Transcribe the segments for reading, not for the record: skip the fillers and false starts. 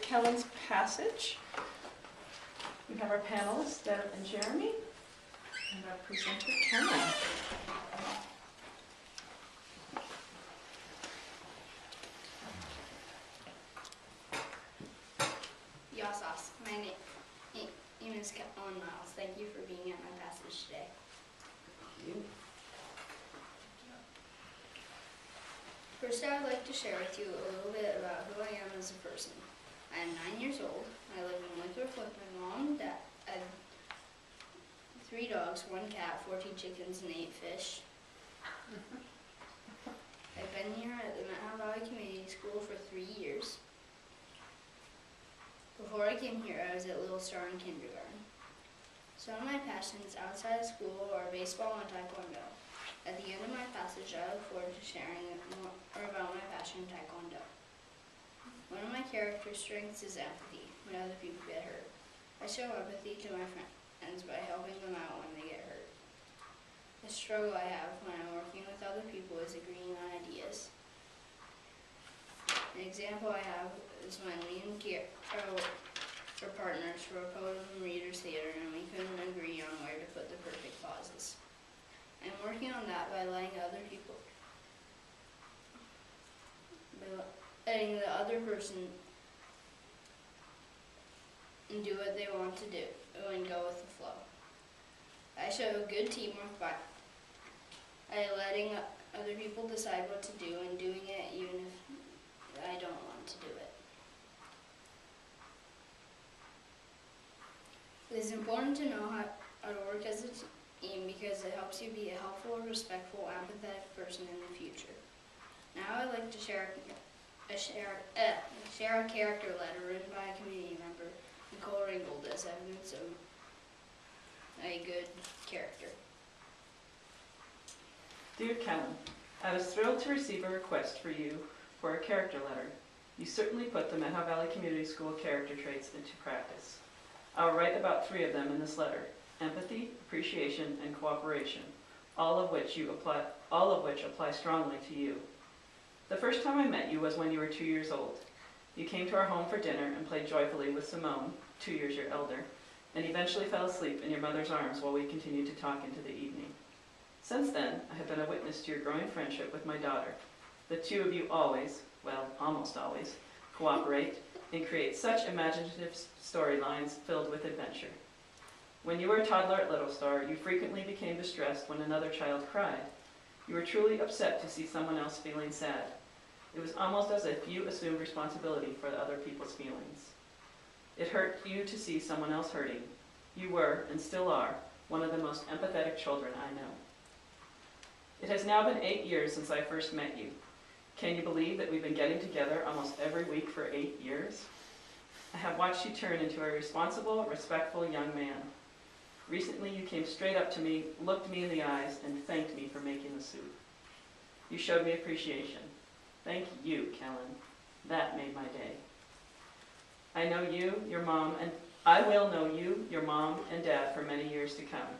Kellen's Passage. We have our panelists, Deb and Jeremy, and our presenter, Kellen. Yasas, my name is Kellen Miles. Thank you for being at my passage today. Thank you. First, I would like to share with you a little bit about who I am as a person. I am 9 years old. I live in Winthrop with my mom and dad. I have 3 dogs, 1 cat, 14 chickens, and 8 fish. I've been here at the Mountain Valley Community School for 3 years. Before I came here, I was at Little Star in kindergarten. Some of my passions outside of school are baseball and taekwondo. At the end of my passage, I look forward to sharing more about my passion in taekwondo. One of my character strengths is empathy when other people get hurt. I show empathy to my friends by helping them out when they get hurt. The struggle I have when I'm working with other people is agreeing on ideas. An example I have is when me and Carol were partners for a Poet and Readers Theater and we couldn't agree on where to put the perfect clauses. I'm working on that by letting the other person do what they want to do and go with the flow. I show good teamwork by letting other people decide what to do and doing it even if I don't want to do it. It is important to know how to work as a team because it helps you be a helpful, respectful, empathetic person in the future. Now I'd like to share a character letter written by a community member, Nicole Ringgold, as evidence of a good character. Dear Kellen, I was thrilled to receive a request for you for a character letter. You certainly put the Mohawk Valley Community School character traits into practice. I'll write about 3 of them in this letter: empathy, appreciation, and cooperation, all of which apply strongly to you. The first time I met you was when you were 2 years old. You came to our home for dinner and played joyfully with Simone, 2 years your elder, and eventually fell asleep in your mother's arms while we continued to talk into the evening. Since then, I have been a witness to your growing friendship with my daughter. The 2 of you always, well, almost always, cooperate and create such imaginative storylines filled with adventure. When you were a toddler at Little Star, you frequently became distressed when another child cried. You were truly upset to see someone else feeling sad. It was almost as if you assumed responsibility for other people's feelings. It hurt you to see someone else hurting. You were, and still are, one of the most empathetic children I know. It has now been 8 years since I first met you. Can you believe that we've been getting together almost every week for 8 years? I have watched you turn into a responsible, respectful young man. Recently, you came straight up to me, looked me in the eyes, and thanked me for making the soup. You showed me appreciation. Thank you, Kellen. That made my day. I know you, your mom, and I will know you, your mom, and dad for many years to come.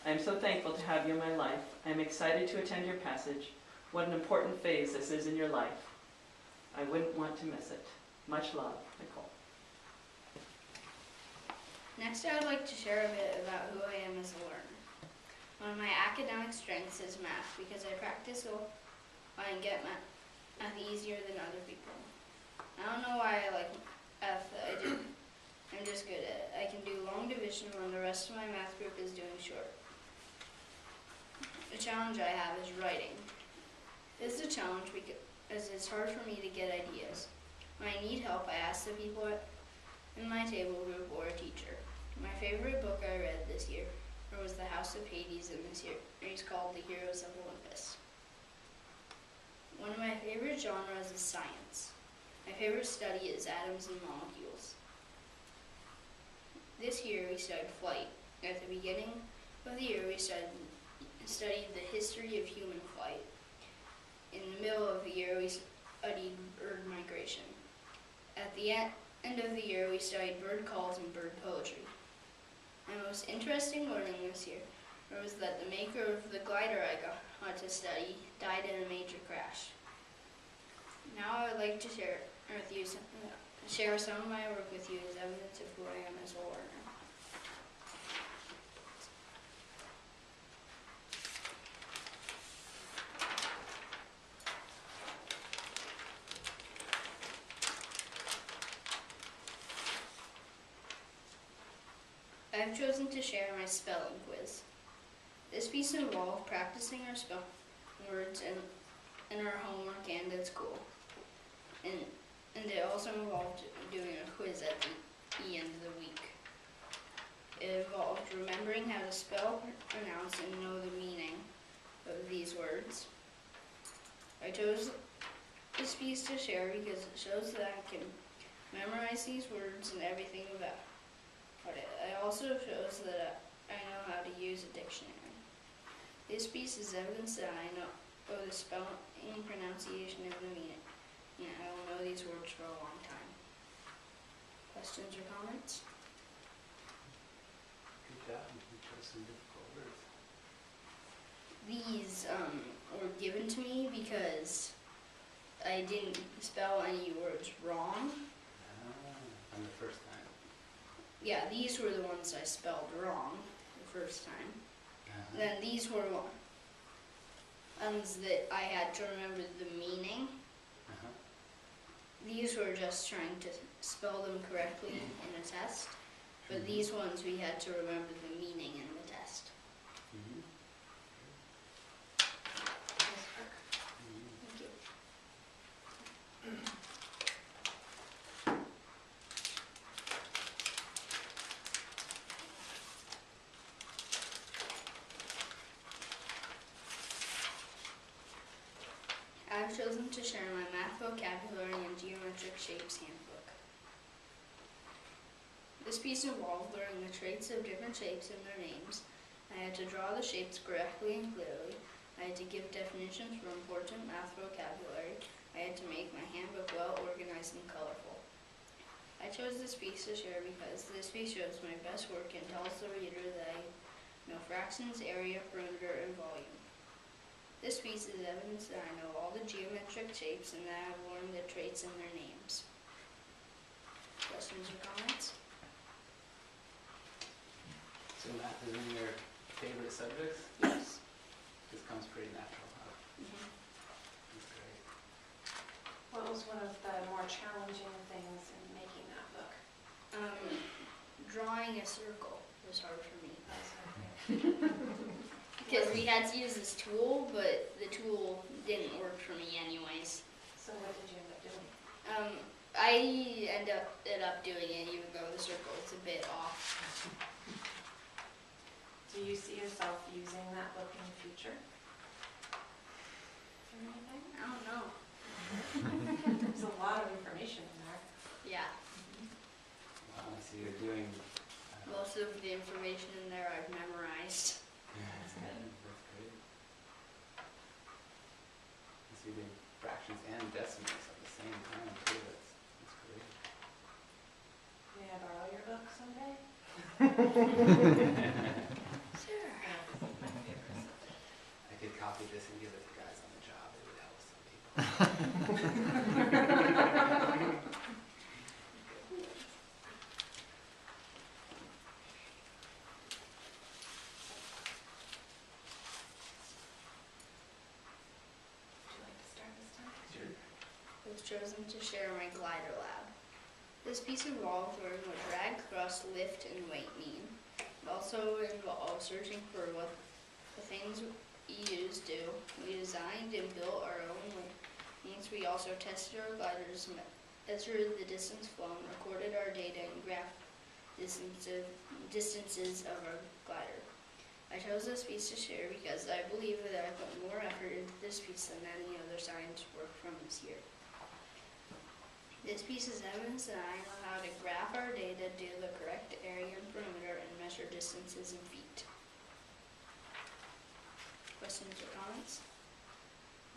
I am so thankful to have you in my life. I am excited to attend your passage. What an important phase this is in your life. I wouldn't want to miss it. Much love, Nicole. Next, I would like to share a bit about who I am as a learner. One of my academic strengths is math because I practice so I can get math easier than other people. I don't know why I like math, I'm just good at it. I can do long division when the rest of my math group is doing short. The challenge I have is writing. This is a challenge because it's hard for me to get ideas. When I need help, I ask the people in my table group or a teacher. My favorite book I read this year was The House of Hades in the series called The Heroes of Olympus. One of my favorite genres is science. My favorite study is atoms and molecules. This year we studied flight. At the beginning of the year we studied the history of human flight. In the middle of the year we studied bird migration. At the end of the year we studied bird calls and bird poetry. My most interesting learning this year was that the maker of the glider I got to study died in a major crash. Now I would like to share with you share some of my work with you as evidence of who I am as a learner. I have chosen to share my spelling quiz. This piece involved practicing our spell words in our homework and at school. And it also involved doing a quiz at the end of the week. It involved remembering how to spell, pronounce, and know the meaning of these words. I chose this piece to share because it shows that I can memorize these words and everything about it. It also shows that I know how to use a dictionary. This piece is evidence that I know the spelling, pronunciation, and the meaning. Yeah, I will know these words for a long time. Questions or comments? Good job. You chose some difficult words. These were given to me because I didn't spell any words wrong. On the first time. Yeah, these were the ones I spelled wrong the first time. Then these were ones that I had to remember the meaning. These were just trying to spell them correctly in a test. But these ones we had to remember the meaning in the test. Thank you. I've chosen to share my math vocabulary and geometric shapes handbook. This piece involved learning the traits of different shapes and their names. I had to draw the shapes correctly and clearly. I had to give definitions for important math vocabulary. I had to make my handbook well organized and colorful. I chose this piece to share because this piece shows my best work and tells the reader that I know fractions, area, perimeter, and volume. This piece is evidence that I know all the geometric shapes and that I have learned the traits and their names. Questions or comments? So math is one of your favorite subjects? Yes. This comes pretty natural, huh? Mm-hmm. That's great. What was one of the more challenging things in making that book? Drawing a circle was hard for me. Because we had to use this tool, but the tool didn't work for me anyways. So what did you end up doing? I ended up doing it even though the circle is a bit off. Do you see yourself using that book in the future? For anything? I don't know. There's a lot of information in there. Yeah, Wow, so you're doing... most of the information in there I've memorized. That's good. That's great. So you're doing fractions and decimals at the same time, too. That's great. May I borrow your book someday? Sure. I could copy this and give it to guys on the job. It would help some people. Would you like to start this time? Sure. I was chosen to share my glider lab. This piece involved learning what drag, thrust, lift, and weight mean. It also involved searching for what the things we use do. We designed and built our own wings. We also tested our gliders, measured the distance flown, recorded our data, and graphed distances of our glider. I chose this piece to share because I believe that I put more effort into this piece than any other science work from this year. This piece is evidence that I know how to graph our data, do the correct area and perimeter, and measure distances in feet. Questions or comments?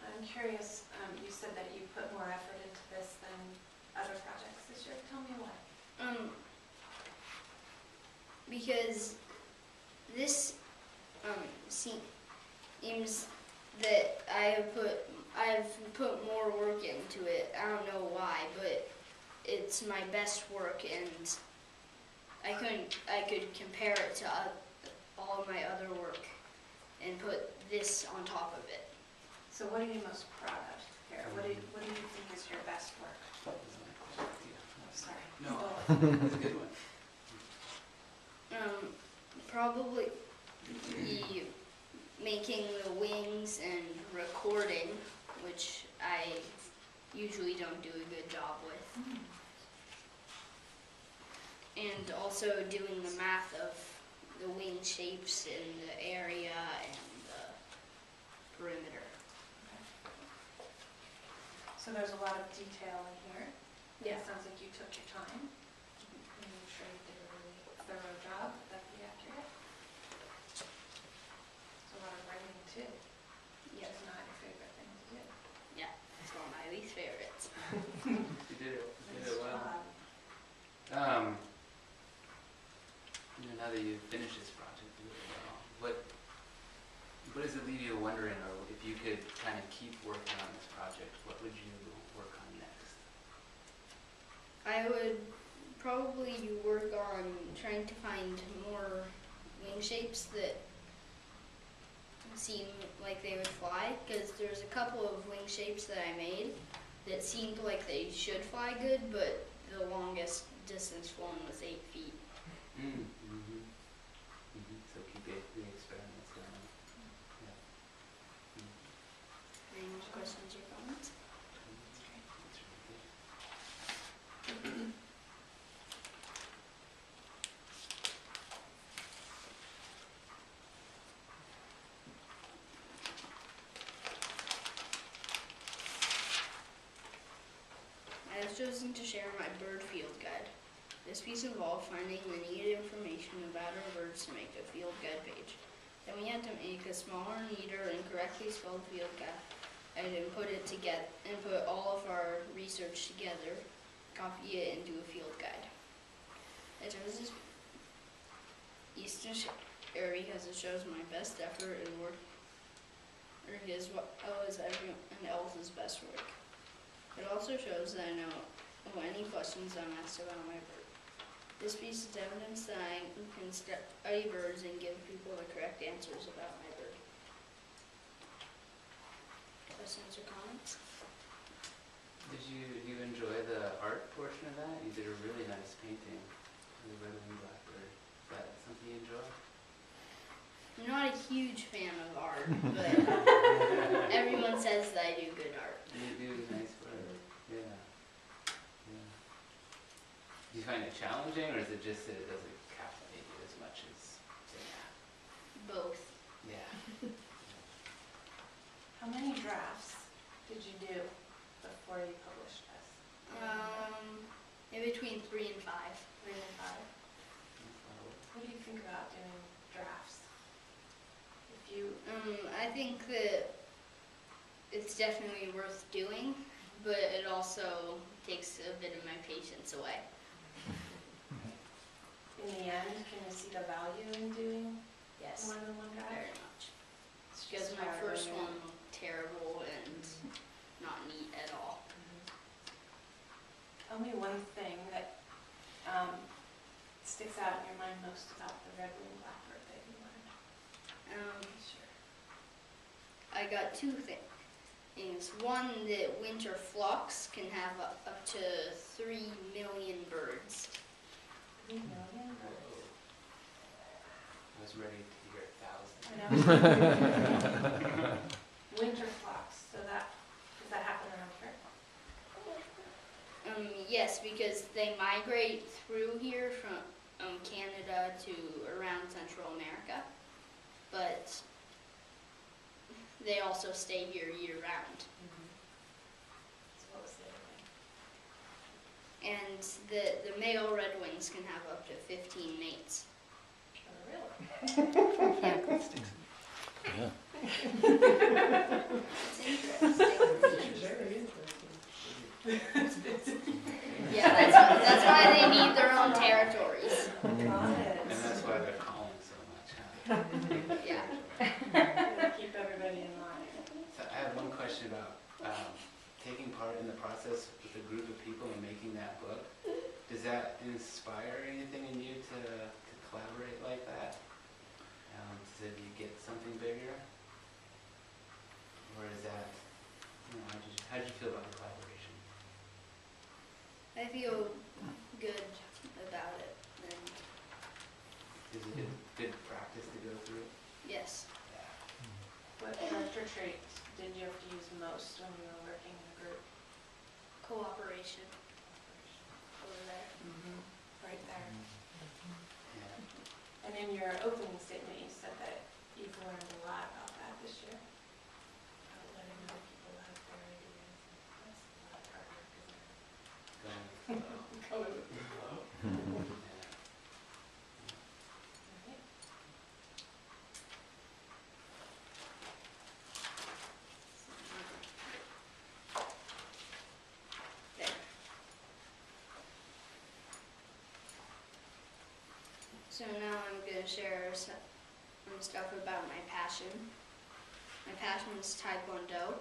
I'm curious, you said that you put more effort into this than other projects this year. Tell me why. Because this seems that I've put more work into it. I don't know why, but it's my best work, and I could compare it to all of my other work and put this on top of it. So what are you most proud of here? What do you think is your best work? That was my question. Sorry. No, Go it's a good one. Probably making the wings and recording, which I usually don't do a good job with. And also doing the math of the wing shapes and the area and the perimeter. So there's a lot of detail in here. Yeah. It sounds like you took your time. And I'm sure you did a really thorough job. Would that be accurate? There's a lot of writing too, which Yeah, is not your favorite thing to do. it's one of my least favorites. You did it Nice well. job. Now that you've finished this project really well, what does it leave you wondering, or if you could kind of keep working on this project, what would you work on next? I would probably work on trying to find more wing shapes that seem like they would fly, because there's a couple of wing shapes that I made that seemed like they should fly good, but the longest distance flown was 8 feet. So keep the experiments going. Yeah. Any more questions or comments? That's really good. I have chosen to share my bird field guide. This piece involved finding the needed information about our birds to make a field guide page. Then we had to make a smaller, neater, and correctly spelled field guide and then put all of our research together, copy it, and do a field guide. I chose this Eastern area because it shows my best effort and work, or as well as everyone else's best work. It also shows that I know any questions I'm asked about my bird. This piece is evidence that I can study birds and give people the correct answers about my bird. Questions or comments? Did you enjoy the art portion of that? You did a really nice painting of the red-winged blackbird. Is that something you enjoy? I'm not a huge fan of art, but everyone says that I do good art. You do nice work. Yeah. Yeah. Do you find it challenging, or is it just that it doesn't captivate you as much as say math? Both. Yeah. How many drafts did you do before you published this? In between 3 and 5. 3 and 5. What do you think about doing drafts? If you I think that it's definitely worth doing, but it also takes a bit of my patience away. in the end, can you see the value in doing Yes, more than one draft? very much. It's Because just my hard first when you're- one looked terrible and not neat at all. Tell me one thing that sticks out in your mind most about the red-winged blackbird that you learned. Sure. I got 2 things. One, that winter flocks can have up to 3 million birds. 3 million birds. I was ready to hear 1,000. I know. Winter flocks, so does that happen around here? Yes, because they migrate through here from Canada to around Central America, but they also stay here year-round. So what was the other thing? And the male redwings can have up to 15 mates. Oh, really? Yeah. It's interesting. Very Yeah, that's why they need their own territories. Got it. And that's why they're calling so much, huh? Yeah. Keep everybody in line. So I have one question about taking part in the process with a group of people and making that book. that inspire anything in you to collaborate like that? Did you get something bigger? Or is that, how did you feel about the collaboration? I feel good about it. And Is it good practice to go through? yes, Yeah. What character trait did you have to use most when you were working in a group? cooperation over there. Right there. Yeah. And in your opening statement, you said that you've learned a lot about that this year. About letting other people have their ideas. That's a lot of hard work, isn't it? Going with the flow. Going with the flow. Yeah. Right. There. So now I'm going to share some stuff about my passion. My passion is Taekwondo.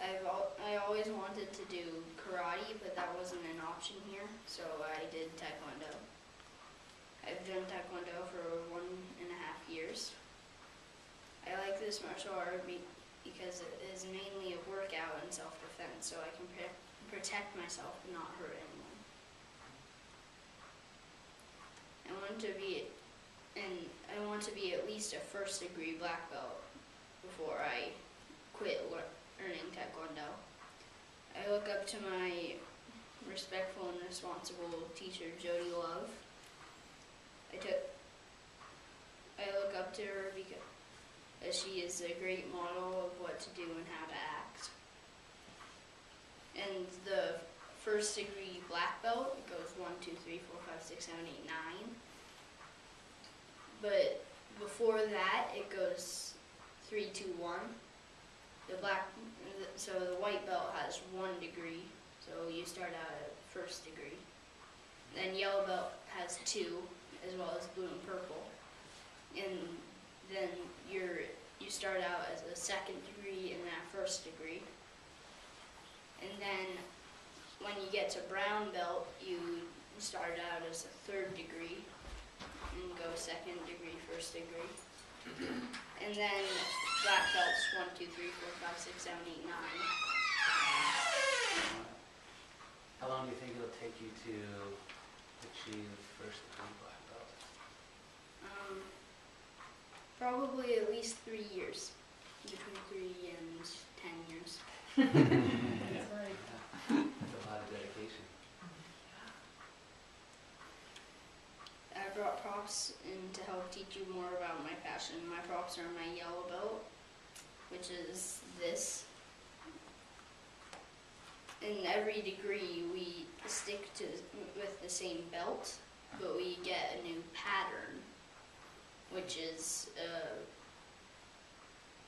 I always wanted to do karate, but that wasn't an option here, so I did Taekwondo. I've done Taekwondo for 1.5 years. I like this martial art because it is mainly a workout and self-defense, so I can protect myself and not hurt anyone. I want to be at least a first-degree black belt before I quit learning Taekwondo. I look up to my respectful and responsible teacher, Jody Love. I look up to her because she is a great model of what to do and how to act. And the first degree black belt goes 1, 2, 3, 4, 5, 6, 7, 8, 9. But before that, it goes 3, 2, 1. So the white belt has 1 degree, so you start out at first degree. Then yellow belt has 2, as well as blue and purple. And then you start out as a second degree and then a first degree. And then when you get to brown belt, you start out as a third degree and go second degree, first degree. And then black belts 1, 2, 3, 4, 5, 6, 7, 8, 9. How long do you think it'll take you to achieve first degree black belt? Probably at least 3 years, between 3 and 10 years. That's right. That's a lot of dedication. I brought props in to help teach you more about my passion. My props are my yellow belt, which is this. In every degree, we stick with the same belt, but we get a new pattern, which is,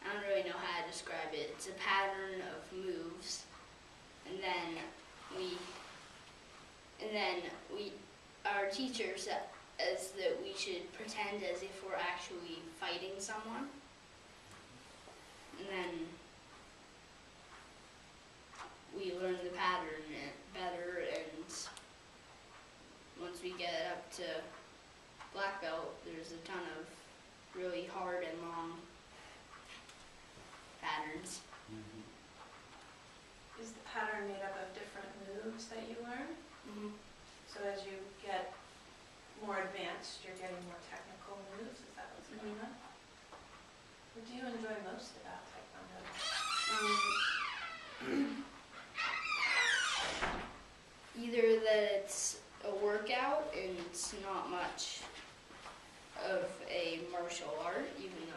I don't really know how to describe it. It's a pattern of moves, and then our teacher says that we should pretend as if we're actually fighting someone, and then we learn the pattern better, and once we get up to black belt, there's a ton of really hard and long patterns. Is the pattern made up of different moves that you learn? Mm-hmm. So as you get more advanced, you're getting more technical moves? Is that what's going on? What do you enjoy most about Taekwondo? Either that it's a workout and it's not much of a martial art, even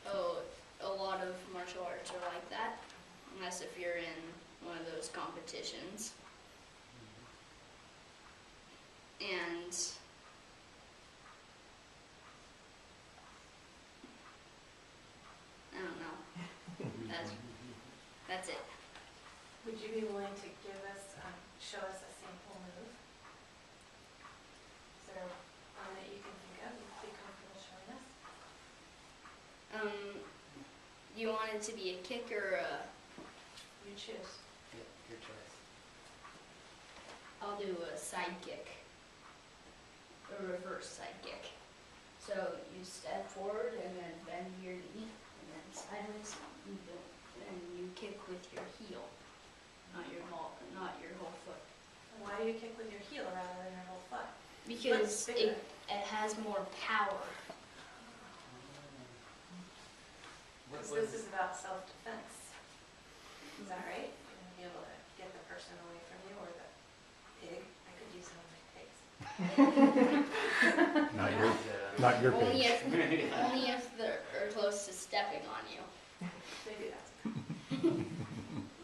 though a lot of martial arts are like that, unless if you're in one of those competitions. And I don't know. That's it. Would you be willing to show us a sample move? Is there one that you can think of you'd be comfortable showing us? You want it to be a kick or a... You choose. Yeah, your choice. I'll do a side kick, a reverse side kick. So you step forward and then bend your knee, and then sideways, and you kick with your heel, not your whole foot. Why do you kick with your heel rather than your whole foot? Because bigger. it has more power. What Because was, this is about self-defense. Is that right? You're gonna be able to get the person away from you, or the pig. I could use some of my pigs. Not your Only page. if they're close to stepping on you. Maybe that's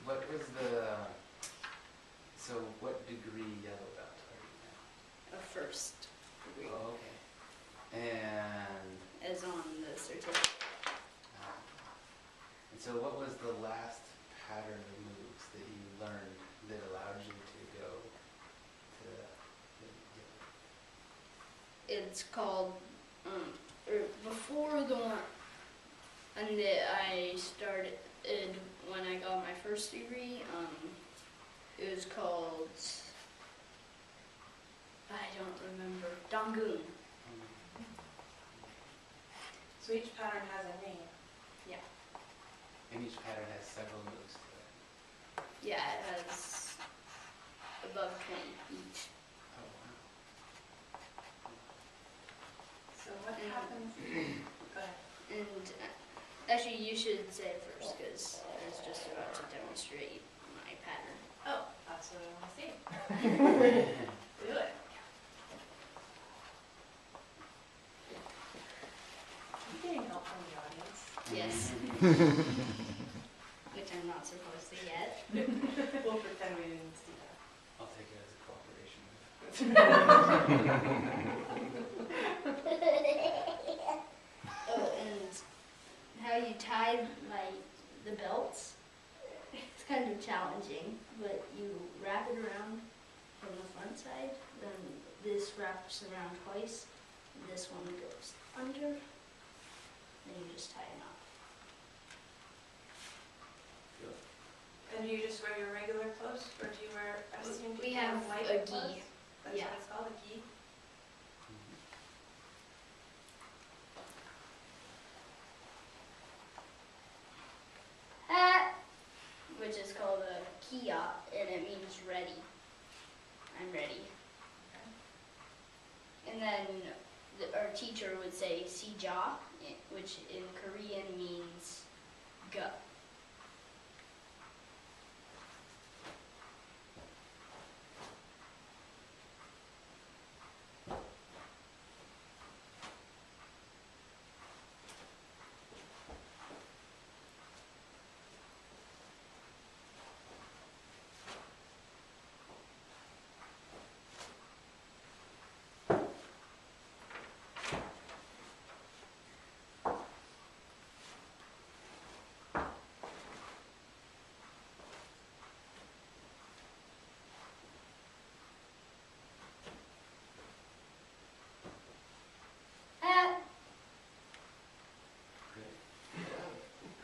what was the, so what degree yellow belt are you A first degree, at? Oh, okay. And, as on the certificate. and so what was the last pattern of moves that you learned that allowed you to go to the yellow? It's called, or before the one, and that I started when I got my first degree, it was called, I don't remember, Dangun. So each pattern has a name. And each pattern has several moves to it. Yeah, it has above 20 each. Oh, wow. So what happens? Go ahead. And actually, you should say it first, because I was just about to demonstrate my pattern. Oh, that's what I want to see. Do it. Are you getting help from the audience? Yes. Which I'm not supposed to get. We'll pretend we didn't see that. I'll take it as a cooperation move. Oh, and how you tie the belts, it's kind of challenging, but you wrap it around from the front side, then this wraps around twice, and this one goes under, then you just tie a knot. And do you just wear your regular clothes, or do you wear, I've seen We people have white a clothes? gi. That's Yeah. what it's called, a gi? Hat, which is called a kia, and it means ready. I'm ready. And then our teacher would say sija, which in Korean means go. Hat. Great.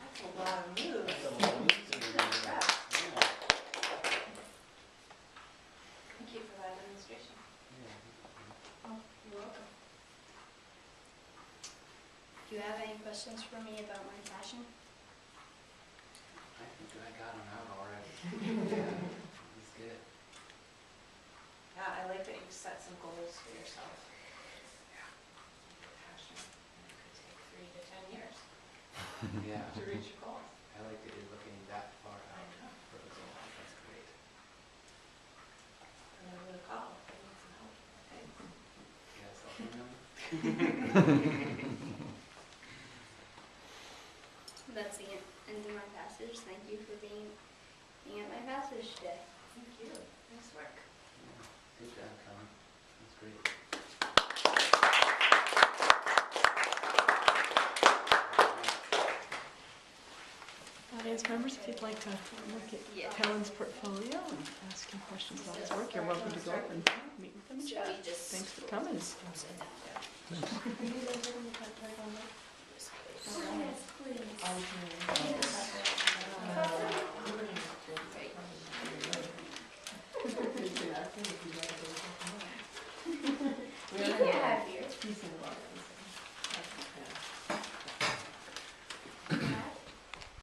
That's a lot of moves. That's a lot of moves in there. Yeah. Yeah. Thank you for that demonstration. Yeah. Oh, you're welcome. Do you have any questions for me about my fashion? I think I got them out already. Yeah, that's good. Yeah, I like that you've set some goals for yourself. Passion. And it could take 3 to 10 years Yeah, to reach your goals. I like that you're looking that far I out know. for a goal. That's great. And then with a call, if you need some help. Okay. Yeah, cell phone number? That's the end of my passage. Thank you for being at my passage today. Thank you. Nice work. Yeah. Good job, Kellen. That's great. Audience members, if you'd like to look Yeah. at Kellen's portfolio and ask him questions about his work, you're welcome to go up and meet with him and So chat. we just Thanks for coming. sit down. Thanks. Yes, please.